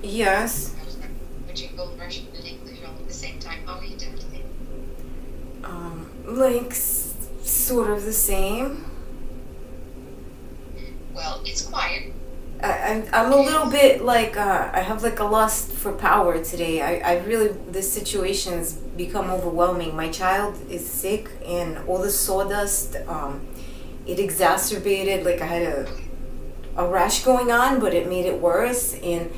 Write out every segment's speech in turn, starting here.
Yes. Would you go Russian and English all at the same time? How are you doing today? Like, sort of the same. Well, it's quiet. I'm a little bit like, I have like a lust for power today. I really, this situation's become overwhelming. My child is sick and all the sawdust, it exacerbated, like I had a rash going on, but it made it worse. And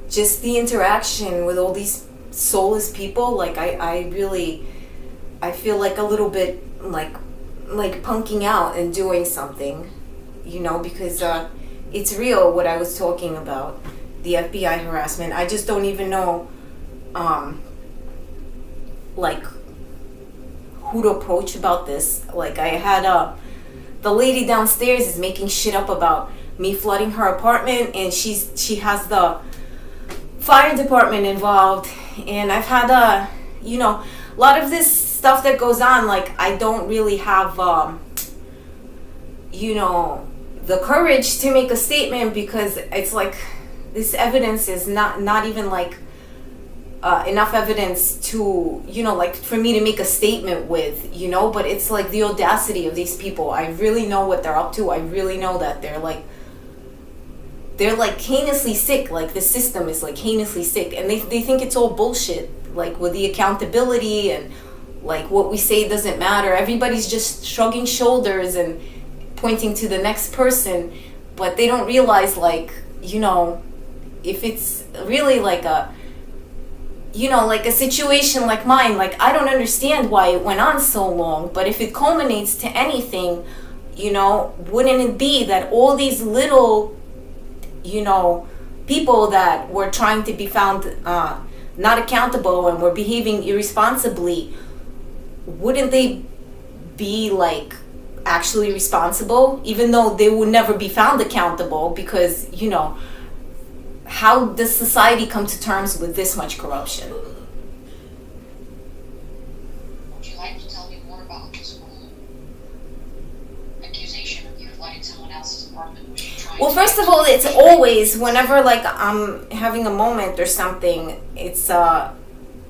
just the interaction with all these soulless people, like I feel like a little bit like punking out and doing something, because it's real what I was talking about, the FBI harassment. I just don't even know like who to approach about this. Like I had the lady downstairs is making shit up about me flooding her apartment, and she has the fire department involved, and I've had a lot of this stuff that goes on. Like I don't really have the courage to make a statement, because it's like this evidence is not even like enough evidence to like for me to make a statement with, but it's like the audacity of these people. I really know what they're up to. I really know that they're like heinously sick. Like the system is like heinously sick, and they think it's all bullshit, like with the accountability and like what we say doesn't matter. Everybody's just shrugging shoulders and pointing to the next person, but they don't realize, like, if it's really like a situation like mine, like I don't understand why it went on so long, but if it culminates to anything, wouldn't it be that all these little people that were trying to be found not accountable and were behaving irresponsibly, wouldn't they be like actually responsible, even though they would never be found accountable? Because how does society come to terms with this much corruption? Would you like to tell me more about this whole accusation of you flooding someone else's apartment? Was she trying Well, first of all, it's always whenever like I'm having a moment or something, it's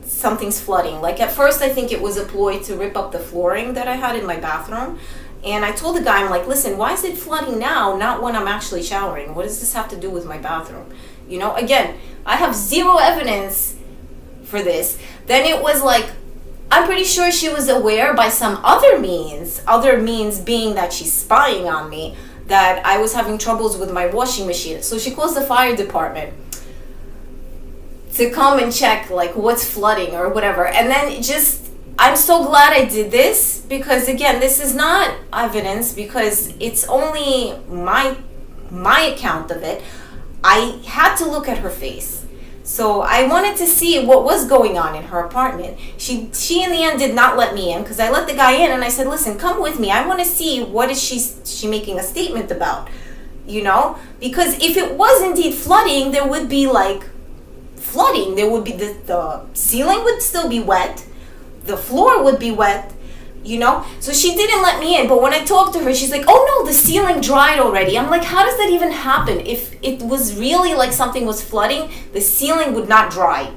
something's flooding. Like at first I think it was a ploy to rip up the flooring that I had in my bathroom. And I told the guy, I'm like, listen, why is it flooding now, not when I'm actually showering? What does this have to do with my bathroom? Again, I have zero evidence for this. Then it was like, I'm pretty sure she was aware by some other means being that she's spying on me, that I was having troubles with my washing machine. So she calls the fire department to come and check like what's flooding or whatever. And then I'm so glad I did this, because again, this is not evidence, because it's only my account of it. I had to look at her face. So I wanted to see what was going on in her apartment. She in the end did not let me in, because I let the guy in and I said, listen, come with me. I want to see what is she making a statement about, because if it was indeed flooding, there would be like flooding. There would be the ceiling would still be wet. The floor would be wet, So she didn't let me in. But when I talked to her, she's like, oh no, the ceiling dried already. I'm like, how does that even happen? If it was really like something was flooding, the ceiling would not dry.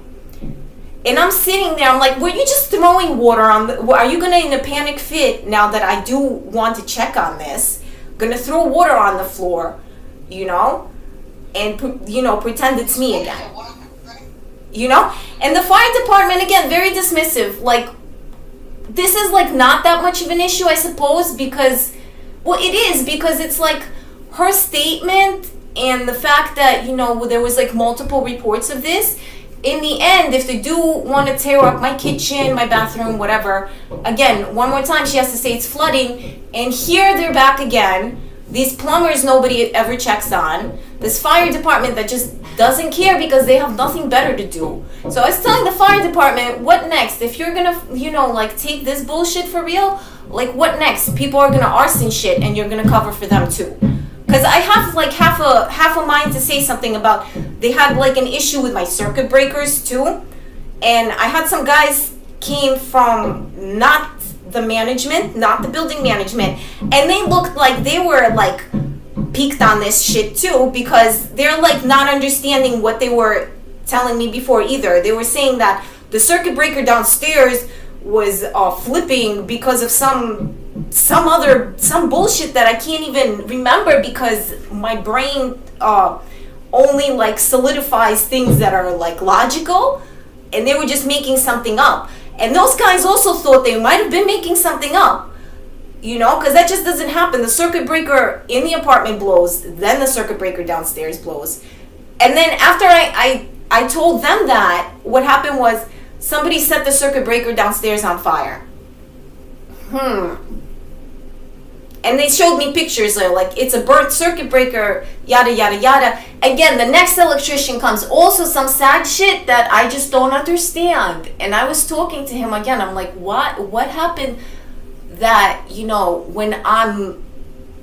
And I'm sitting there, I'm like, were you just throwing water on are you gonna, in a panic fit, now that I do want to check on this, gonna throw water on the floor, and pretend it's me again. And the fire department, again, very dismissive. Like, this is like not that much of an issue, I suppose, because, well, it is, because it's like her statement and the fact that, there was like multiple reports of this. In the end, if they do want to tear up my kitchen, my bathroom, whatever, again, one more time, she has to say it's flooding. And here they're back again. These plumbers nobody ever checks on. This fire department that just doesn't care because they have nothing better to do. So I was telling the fire department, what next? If you're gonna, like take this bullshit for real, like what next? People are gonna arson shit and you're gonna cover for them too. Because I have like half a mind to say something about, they had like an issue with my circuit breakers too. And I had some guys came from not the management, not the building management, and they looked like they were like peaked on this shit too, because they're like not understanding what they were telling me before either. They were saying that the circuit breaker downstairs was flipping because of some bullshit that I can't even remember, because my brain only like solidifies things that are like logical, and they were just making something up. And those guys also thought they might have been making something up, you know, because that just doesn't happen. The circuit breaker in the apartment blows, then the circuit breaker downstairs blows. And then after I told them that, what happened was somebody set the circuit breaker downstairs on fire. And they showed me pictures of like, it's a burnt circuit breaker, yada, yada, yada. Again, the next electrician comes. Also some sad shit that I just don't understand. And I was talking to him again. I'm like, what happened that, you know, when I'm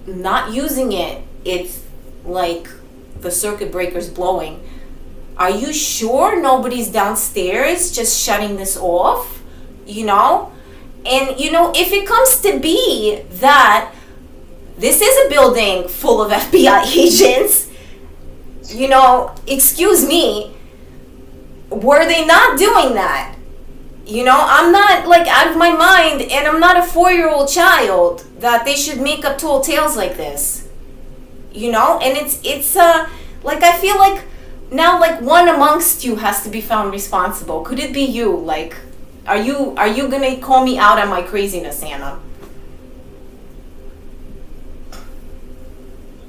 not using it, it's like the circuit breaker's blowing. Are you sure nobody's downstairs just shutting this off? You know? And, you know, if it comes to be that this is a building full of FBI agents, you know, excuse me, were they not doing that? You know, I'm not like out of my mind, and I'm not a 4-year-old child that they should make up tall tales like this. You know, and it's like, I feel like now like one amongst you has to be found responsible. Could it be you? Like, are you gonna call me out on my craziness, Anna?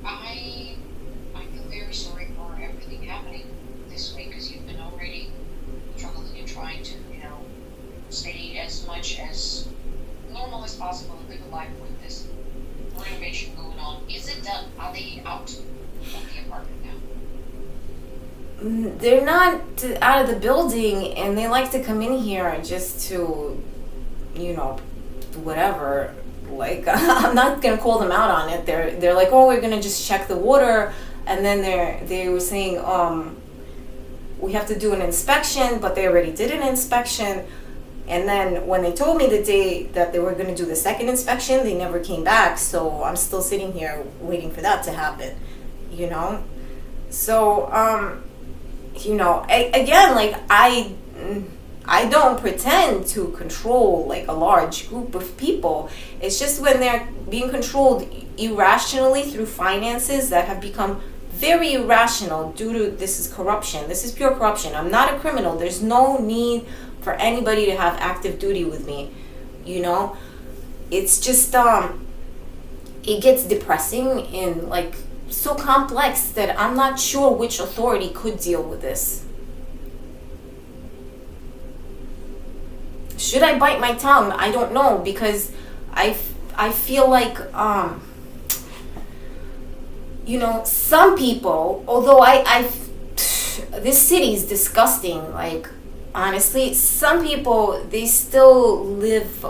I feel very sorry for everything happening this way, because you've been already struggling and trying to, you know, stay as much as normal as possible and live a life with this renovation going on. Is it done? Are they out of the apartment now? They're not out of the building, and they like to come in here just to, you know, whatever. Like, I'm not gonna call them out on it. They're like, oh, we're gonna just check the water, and then they were saying we have to do an inspection, but they already did an inspection. And then when they told me the day that they were going to do the second inspection, they never came back. So I'm still sitting here waiting for that to happen, you know? So, you know, again, like, I don't pretend to control like a large group of people. It's just when they're being controlled irrationally through finances that have become very irrational due to, this is corruption. This is pure corruption. I'm not a criminal. There's no need for anybody to have active duty with me, you know? It's just it gets depressing and like so complex that I'm not sure which authority could deal with this. Should I bite my tongue? I don't know, because I feel like you know, some people, although this city is disgusting, like, honestly, some people, they still live,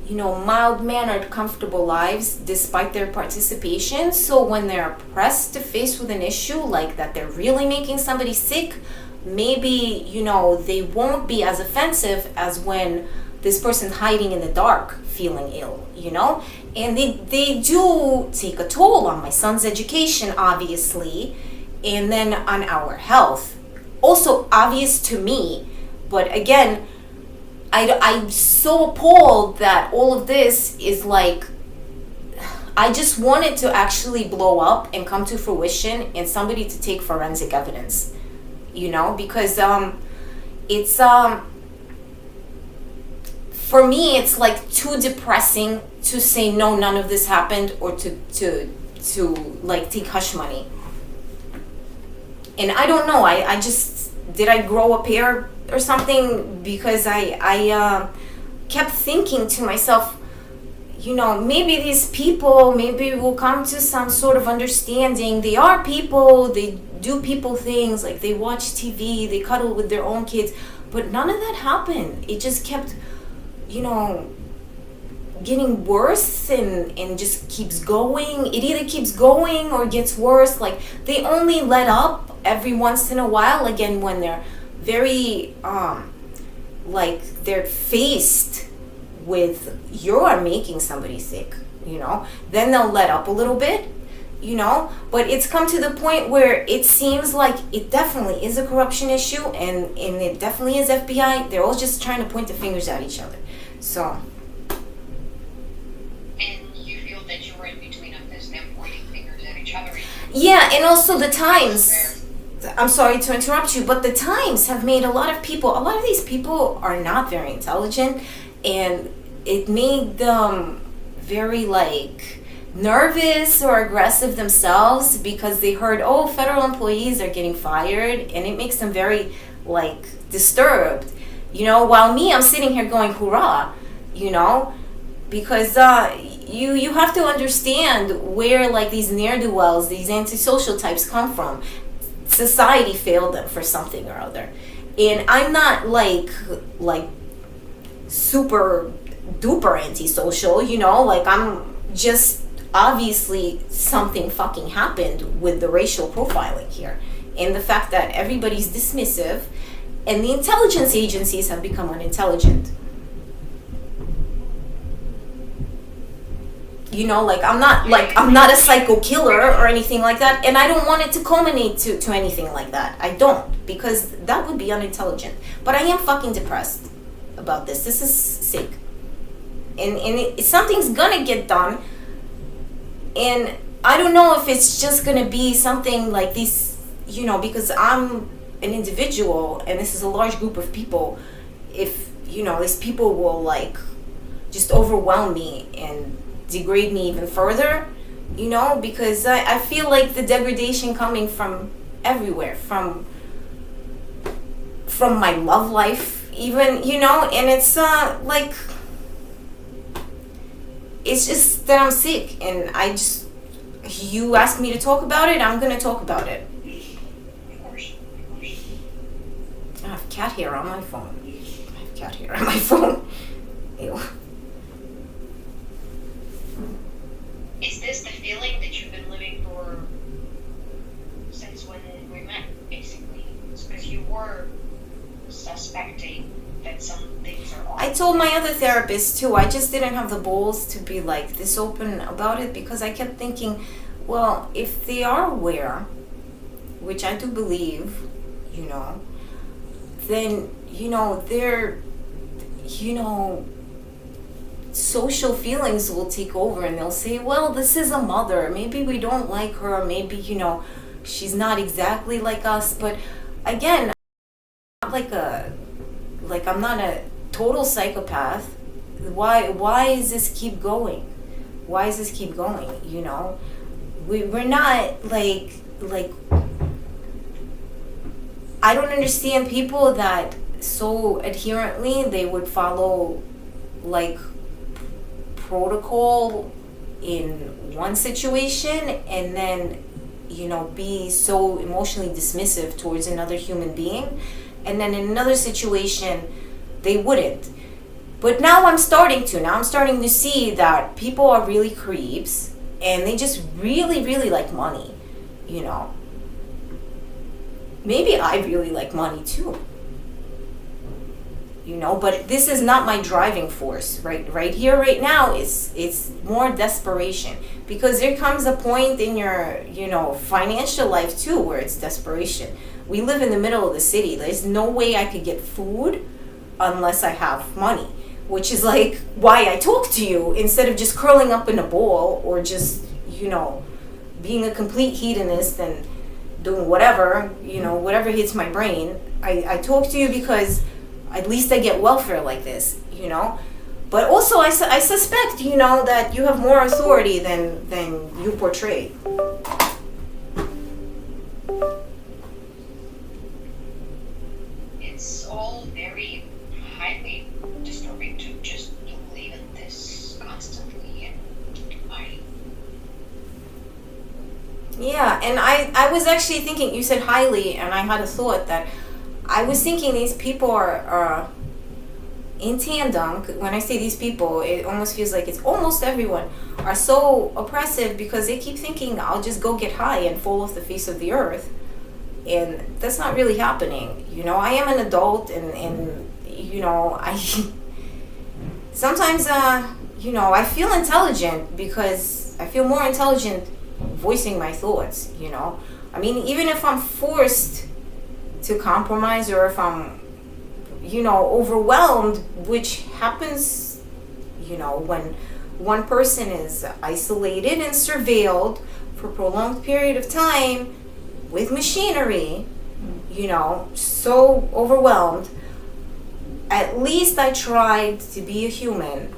you know, mild-mannered, comfortable lives despite their participation. So when they're pressed to face with an issue like that, they're really making somebody sick, maybe, you know, they won't be as offensive as when this person's hiding in the dark feeling ill, you know? And they do take a toll on my son's education, obviously, and then on our health. Also obvious to me, but again, I'm so appalled that all of this is like, I just want it to actually blow up and come to fruition and somebody to take forensic evidence, you know, because it's for me, it's like too depressing to say no, none of this happened, or to like take hush money. And I don't know, I just, did I grow up here or something? Because I kept thinking to myself, you know, maybe these people, maybe will come to some sort of understanding. They are people, they do people things, like they watch TV, they cuddle with their own kids, but none of that happened. It just kept, you know, getting worse and just keeps going. It either keeps going or gets worse. Like, they only let up every once in a while, again, when they're very like they're faced with, you're making somebody sick, you know, then they'll let up a little bit. but it's come to the point where it seems like it definitely is a corruption issue, and it definitely is FBI. They're all just trying to point the fingers at each other. So. And you feel that you're in between of this, them pointing fingers at each other. Yeah, and also the Times. I'm sorry to interrupt you, but the Times have made a lot of these people are not very intelligent, and it made them very, like, nervous or aggressive themselves because they heard, oh, federal employees are getting fired, and it makes them very, like, disturbed, while me, I'm sitting here going, hurrah, because you have to understand where, like, these ne'er-do-wells, these antisocial types come from. Society failed them for something or other, and I'm not like super duper antisocial, like, I'm just, obviously something fucking happened with the racial profiling here, and the fact that everybody's dismissive and the intelligence agencies have become unintelligent. I'm not a psycho killer or anything like that, and I don't want it to culminate to anything like that. I don't, because that would be unintelligent. But I am fucking depressed about this. This is sick. And something's gonna get done, and I don't know if it's just gonna be something like this, because I'm an individual and this is a large group of people. If, these people will, like, just overwhelm me and degrade me even further, because I feel like the degradation coming from everywhere, from my love life even, and it's like, it's just that I'm sick, and you asked me to talk about it, I'm gonna talk about it. Of course. I have cat hair on my phone. Ew. Is this the feeling that you've been living for since when we met, basically? Because you were suspecting that some things are off. I told my other therapist too. I just didn't have the balls to be like this open about it, because I kept thinking, well, if they are aware, which I do believe, then, they're, social feelings will take over, and they'll say, well, this is a mother, maybe we don't like her, maybe, she's not exactly like us. But again, I'm I'm not a total psychopath. Why is this keep going? We're not like I don't understand people that so adherently they would follow, like, protocol in one situation, and then be so emotionally dismissive towards another human being, and then in another situation they wouldn't. But now I'm starting to see that people are really creeps, and they just really, really like money. Maybe I really like money too, but this is not my driving force. Right here, right now, it's more desperation, because there comes a point in your, financial life too, where it's desperation. We live in the middle of the city. There's no way I could get food unless I have money, which is like why I talk to you instead of just curling up in a ball, or just, being a complete hedonist and doing whatever, whatever hits my brain. I talk to you because at least I get welfare like this, But also I suspect, that you have more authority than you portray. It's all very highly disturbing to just believe in this constantly, and Yeah, and I was actually thinking, you said highly, and I had a thought that I was thinking these people are in tandem. When I say these people, it almost feels like it's almost everyone, are so oppressive because they keep thinking, I'll just go get high and fall off the face of the earth. And that's not really happening. I am an adult, and I sometimes, I feel intelligent, because I feel more intelligent voicing my thoughts, I mean, even if I'm forced to compromise, or if I'm, overwhelmed, which happens, when one person is isolated and surveilled for a prolonged period of time with machinery, so overwhelmed. At least I tried to be a human,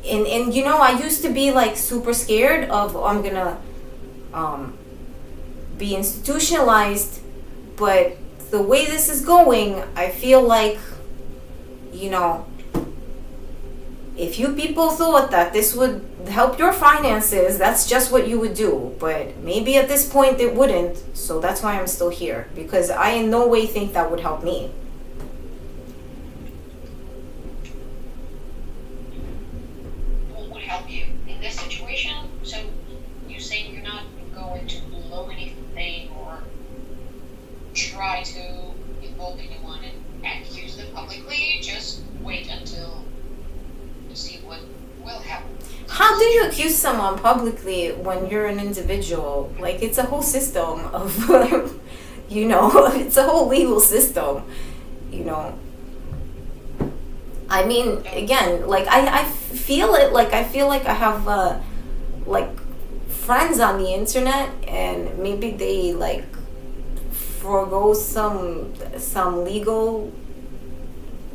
and I used to be like super scared of, I'm gonna be institutionalized, but the way this is going, I feel like, if you people thought that this would help your finances, that's just what you would do. But maybe at this point it wouldn't, so that's why I'm still here, because I in no way think that would help me. What would help you in this situation? So you say you're not going to blow anything or try to involve anyone and accuse them publicly. Just wait until to see what will happen. How do you accuse someone publicly when you're an individual? Like, it's a whole system of, it's a whole legal system, I mean, again, like, I feel it, like, I feel like I have, like, friends on the internet, and maybe they, like, forego some legal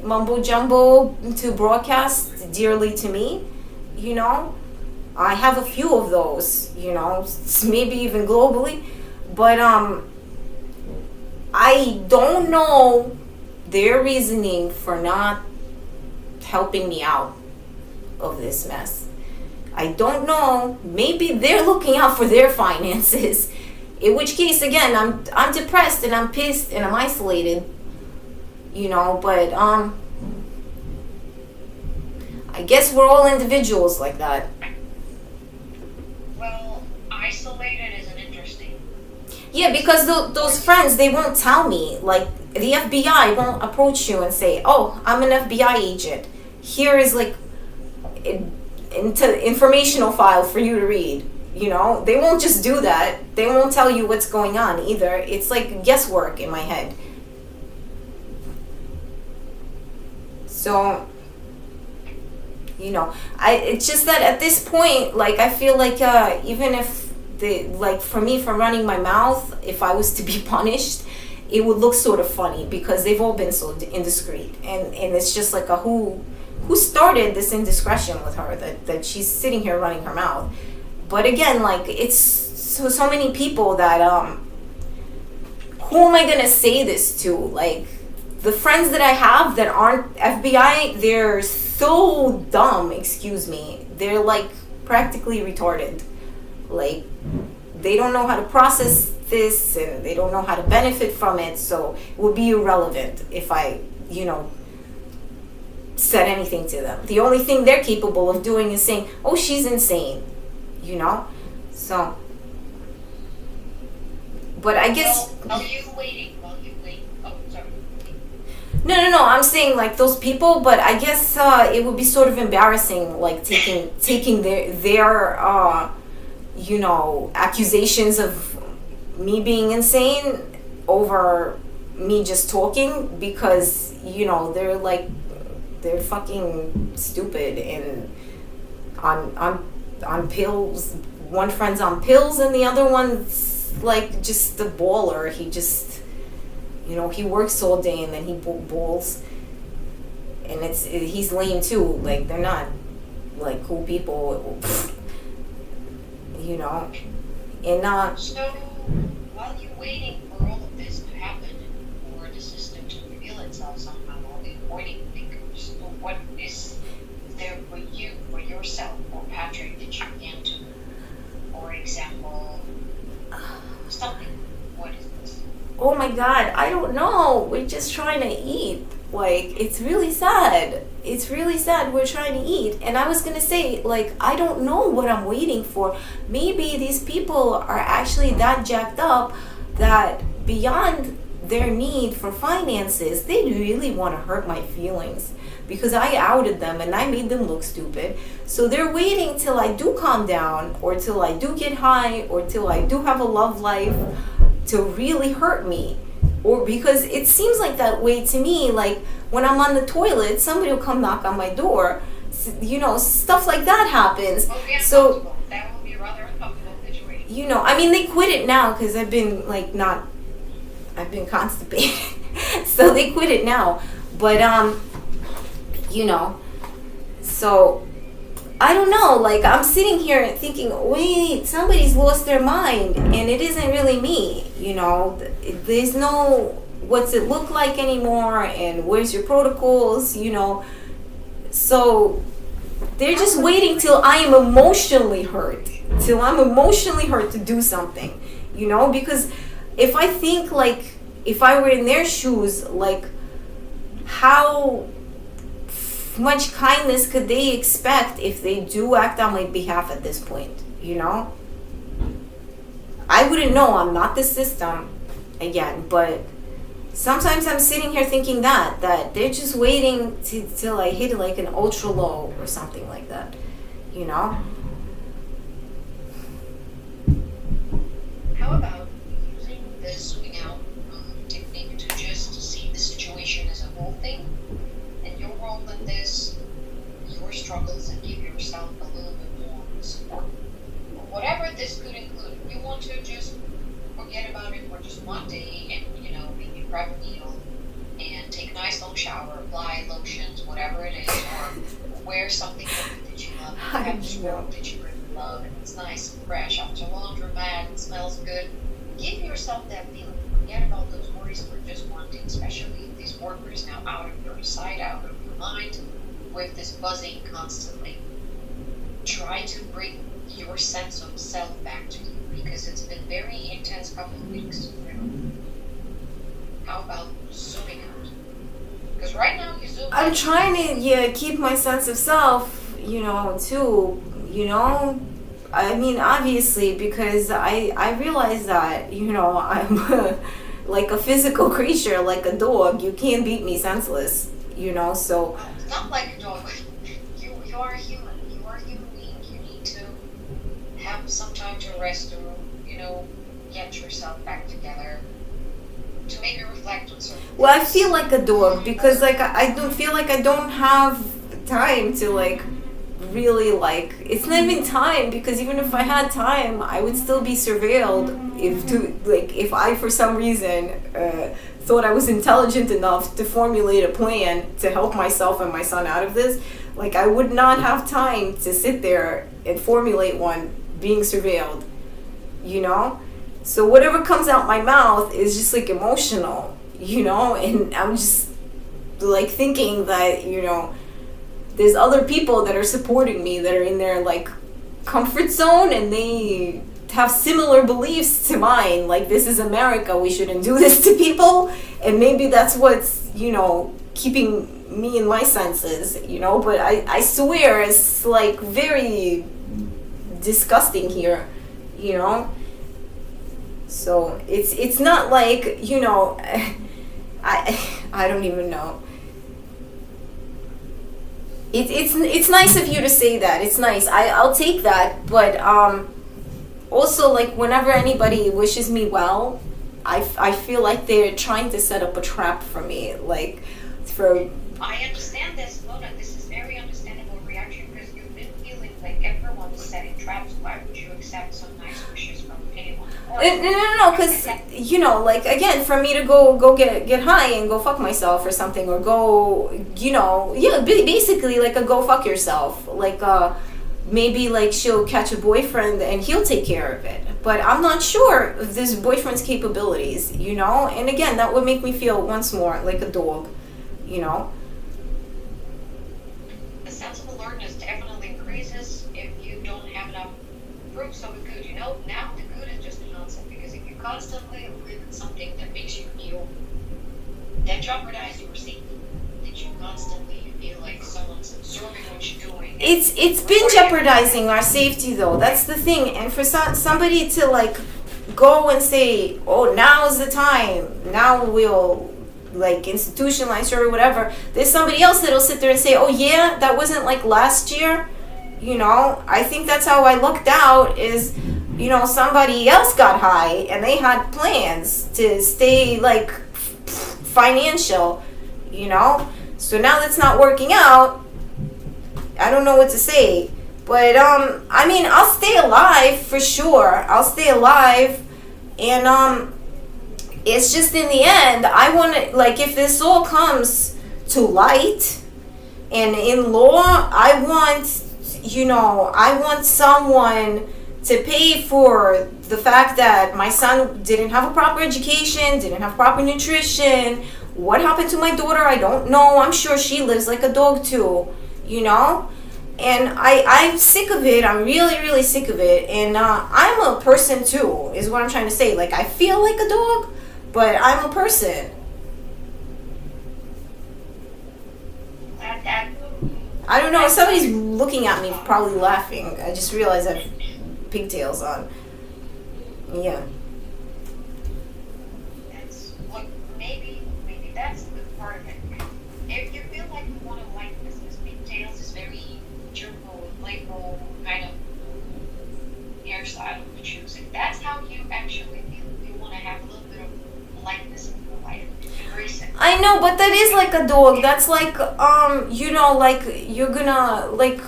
mumbo jumbo to broadcast dearly to me. I have a few of those, maybe even globally, but I don't know their reasoning for not helping me out of this mess. I don't know, maybe they're looking out for their finances, in which case, again, I'm depressed and I'm pissed and I'm isolated, but I guess we're all individuals like that. Well, isolated isn't interesting. Yeah, because those friends, they won't tell me. Like, the FBI won't approach you and say, oh, I'm an FBI agent. Here is, like, informational file for you to read. They won't just do that. They won't tell you what's going on either. It's like guesswork in my head. So, it's just that at this point, like, I feel like even if for me, for running my mouth, if I was to be punished, it would look sort of funny, because they've all been so indiscreet, and it's just like who started this indiscretion with her, that she's sitting here running her mouth. But again, like, it's so many people that who am I gonna say this to? Like, the friends that I have that aren't FBI, they're so dumb, excuse me. They're, like, practically retarded. Like, they don't know how to process this, and they don't know how to benefit from it, so it would be irrelevant if I, said anything to them. The only thing they're capable of doing is saying, oh, she's insane, so, but I guess... Well, while you wait. Oh, sorry. No, I'm saying, like, those people, but I guess it would be sort of embarrassing, like, taking their accusations of me being insane over me just talking, because, they're fucking stupid and on pills. One friend's on pills and the other one's, like, just a baller. He just, he works all day and then he balls, and he's lame too. Like, they're not, like, cool people, and So, while you're waiting for all of this to happen, for the system to reveal itself somehow, while you're avoiding fingers, what is there for you, for yourself, or Patrick, that you can do? For example, something. What is this? oh my god, I don't know. We're just trying to eat. Like, it's really sad. We're trying to eat. And I was gonna say, like, I don't know what I'm waiting for. Maybe these people are actually that jacked up that beyond their need for finances, they really want to hurt my feelings because I outed them and I made them look stupid. So they're waiting till I do calm down, or till I do get high, or till I do have a love life to really hurt me. Or because it seems like that way to me, like when I'm on the toilet, somebody will come knock on my door, stuff like that happens. So that will be a rather uncomfortable situation. I mean, they quit it now because I've been constipated. So they quit it now. But, so I don't know, like I'm sitting here thinking, wait, somebody's lost their mind and it isn't really me, there's no, what's it look like anymore and where's your protocols, so they're just waiting till I am emotionally hurt, to do something, because if I think like, if I were in their shoes, like how much kindness could they expect if they do act on my behalf at this point, I wouldn't know, I'm not the system again, but sometimes I'm sitting here thinking that they're just waiting till I hit like an ultra low or something like that, How about using the zooming out technique to just see the situation as a whole thing, and your role in this, your struggles, and give yourself a little bit more support. Whatever this could include. If you want to just forget about it for just one day and, maybe prep a meal and take a nice long shower, apply lotions, whatever it is, or wear something that you love, have a scarf that you really love, and it's nice and fresh after laundromat, it smells good. Give yourself that feeling. Forget about those worries for just one day, especially if these workers now out of your sight, out of your mind, with this buzzing constantly. Try to bring your sense of self back to you, because it's been very intense couple of weeks. How about zooming out? Because right now you zoom. I'm trying to keep my sense of self, too. I mean, obviously, because I realize that I'm like a physical creature, like a dog. You can't beat me senseless, So it's not like a dog. You are a human. You are a human being. You need to have some time to rest, or get yourself back together, to maybe reflect on certain things. Well, I feel like a dog because I don't feel like I don't have time to really it's not even time, because even if I had time, I would still be surveilled if I for some reason thought I was intelligent enough to formulate a plan to help myself and my son out of this. I would not have time to sit there and formulate one being surveilled, So whatever comes out my mouth is just emotional, and I'm just thinking that, there's other people that are supporting me that are in their comfort zone, and they have similar beliefs to mine. This is America, we shouldn't do this to people, and maybe that's what's keeping me in my senses, but I swear it's very disgusting here, so it's not I don't even know. It's nice of you to say that. It's nice. I'll take that. But also whenever anybody wishes me well, I feel like they're trying to set up a trap for me. I understand this, Mona. This is very understandable reaction, because you've been feeling like everyone's setting traps. Why would you accept some nice wishes from anyone? No, because again, for me to go get high and go fuck myself or something, or go, basically a go fuck yourself. Maybe she'll catch a boyfriend and he'll take care of it. But I'm not sure of this boyfriend's capabilities, And again, that would make me feel once more like a dog, The sense of alertness definitely increases if you don't have enough proofs of the good. Now the good is just a concept, because if you constantly live in something that makes you feel that jeopardizes your safety, that you constantly feel like someone's observing what you're doing. It's been jeopardizing our safety, though. That's the thing. And for somebody to go and say, oh, now's the time, now we'll like institutionalize her or whatever, there's somebody else that'll sit there and say, oh yeah, that wasn't like last year. I think that's how I lucked out is, somebody else got high and they had plans to stay like financial, so now that's not working out. I don't know what to say. But, I'll stay alive for sure. I'll stay alive. And, it's just in the end, I want to, like, if this all comes to light and in law, I want someone to pay for the fact that my son didn't have a proper education, didn't have proper nutrition. What happened to my daughter? I don't know. I'm sure she lives like a dog too, And I'm sick of it. I'm really, really sick of it. And I'm a person too, is what I'm trying to say. Like, I feel like a dog, but I'm a person. I don't know. Somebody's looking at me, probably laughing. I just realized I have pigtails on. Yeah. Maybe that's the part of it. If you feel like you want to like this pigtails is very cheerful and playful kind of hairstyle to choose, if that's how you actually feel, you want to have a little bit of lightness in your life, embrace it. I know, but that is like a dog. That's like, like you're gonna like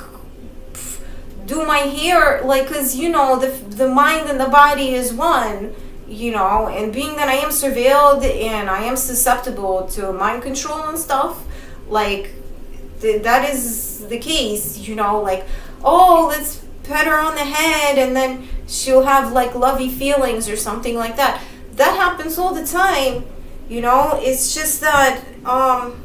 do my hair, like, cause the mind and the body is one. And being that I am surveilled and I am susceptible to mind control and stuff, like, that is the case, like, oh, let's pet her on the head and then she'll have, like, lovey feelings or something like that. That happens all the time, it's just that, I'm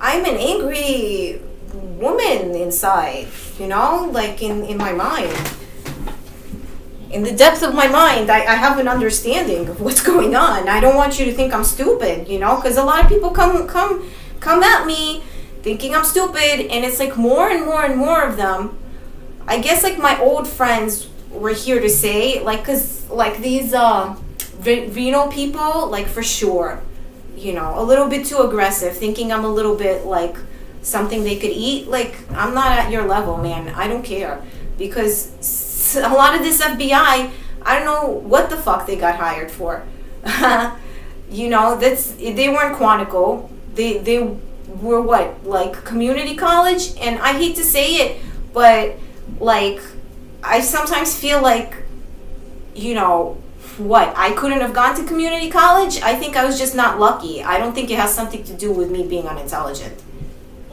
an angry woman inside, like, in my mind. In the depth of my mind, I have an understanding of what's going on. I don't want you to think I'm stupid, because a lot of people come at me thinking I'm stupid, and it's like more and more and more of them. I guess like my old friends were here to say, like, because like these Reno people, like, for sure, a little bit too aggressive, thinking I'm a little bit like something they could eat. Like, I'm not at your level, man. I don't care, because a lot of this FBI, I don't know what the fuck they got hired for. They weren't Quantico. They were what, like, community college? And I hate to say it, but like, I sometimes feel like, what, I couldn't have gone to community college? I think I was just not lucky. I don't think it has something to do with me being unintelligent.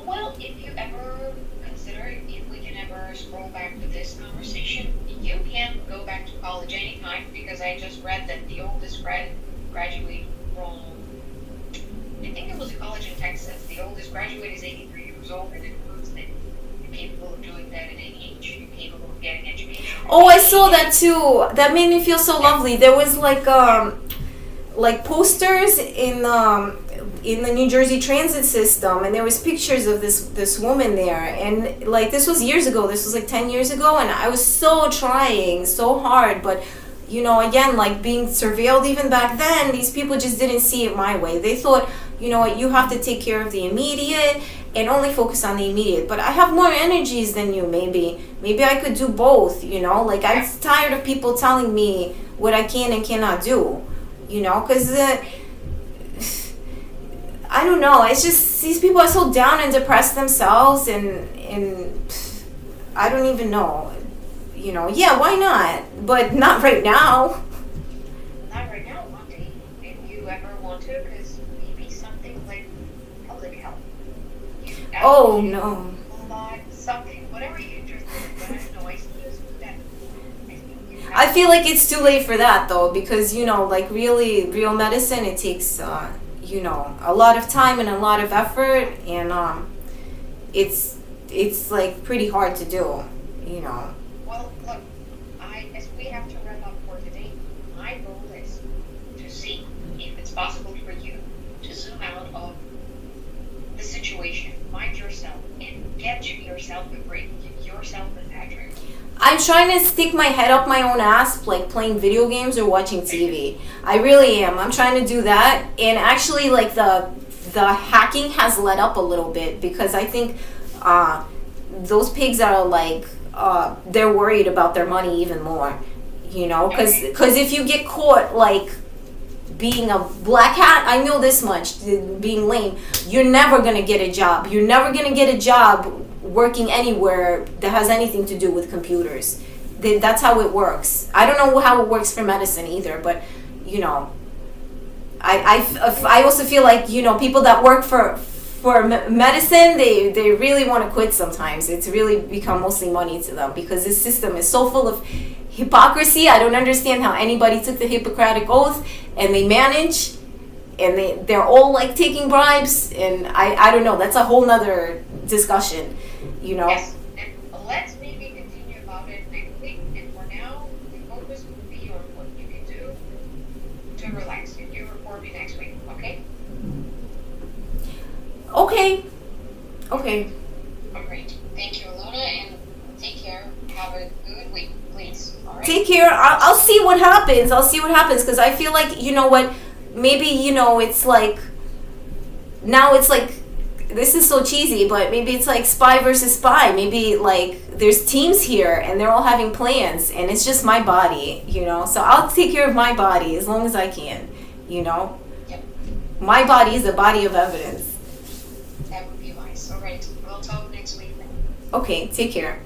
Well, if you ever consider, if we can ever scroll back to this conversation, you can go back to college anytime, because I just read that the oldest graduate from, I think it was a college in Texas, the oldest graduate is 83 years old, and it proves that you're capable of doing that at any age. You're capable of getting education. Oh, I saw that too. That made me feel so lovely. There was like posters in the New Jersey transit system, and there was pictures of this woman there, and like, this was years ago, this was like 10 years ago, and I was so trying so hard, but again, like, being surveilled even back then, these people just didn't see it my way. They thought, you have to take care of the immediate and only focus on the immediate. But I have more energies than you. Maybe I could do both. Like, I'm tired of people telling me what I can and cannot do, because I don't know. It's just, these people are so down and depressed themselves, and I don't even know. Yeah, why not? But not right now. Not right now, one day, if you ever want to, because maybe something like public health. Oh, no. Something, whatever you're interested in, but I have no ideas for that. I feel like it's too late for that, though, because, like, really, real medicine, it takes, a lot of time and a lot of effort, and it's like pretty hard to do, Well, look, as we have to wrap up for today, my goal is to see if it's possible for you to zoom out of the situation, find yourself, and get yourself a break, give yourself a Patrick. I'm trying to stick my head up my own ass, like playing video games or watching TV. I really am. I'm trying to do that, and actually, like the hacking has let up a little bit because I think those pigs are like they're worried about their money even more. You know, because if you get caught like being a black hat, I know this much, being lame, you're never gonna get a job. You're never gonna get a job working anywhere that has anything to do with computers. That's how it works. I don't know how it works for medicine either, but you know, I also feel like, you know, people that work for medicine, they really want to quit sometimes. It's really become mostly money to them because this system is so full of hypocrisy. I don't understand how anybody took the Hippocratic Oath and they manage, and they're all like taking bribes, and I don't know. That's a whole nother discussion, you know. Yes, and let's maybe continue about it next week. And for now, the focus will be on what you can do to relax. And you report me next week, okay? Okay. Okay. All right. Thank you, Luna, and take care. Have a good week, please. All right. Take care. I'll see what happens. I'll see what happens because I feel like, you know what, maybe, you know, it's like now it's like, this is so cheesy, but maybe it's like spy versus spy. Maybe like there's teams here and they're all having plans and it's just my body, you know. So I'll take care of my body as long as I can, you know. Yep. My body is a body of evidence. That would be nice. All right. We'll talk next week then. Okay, take care.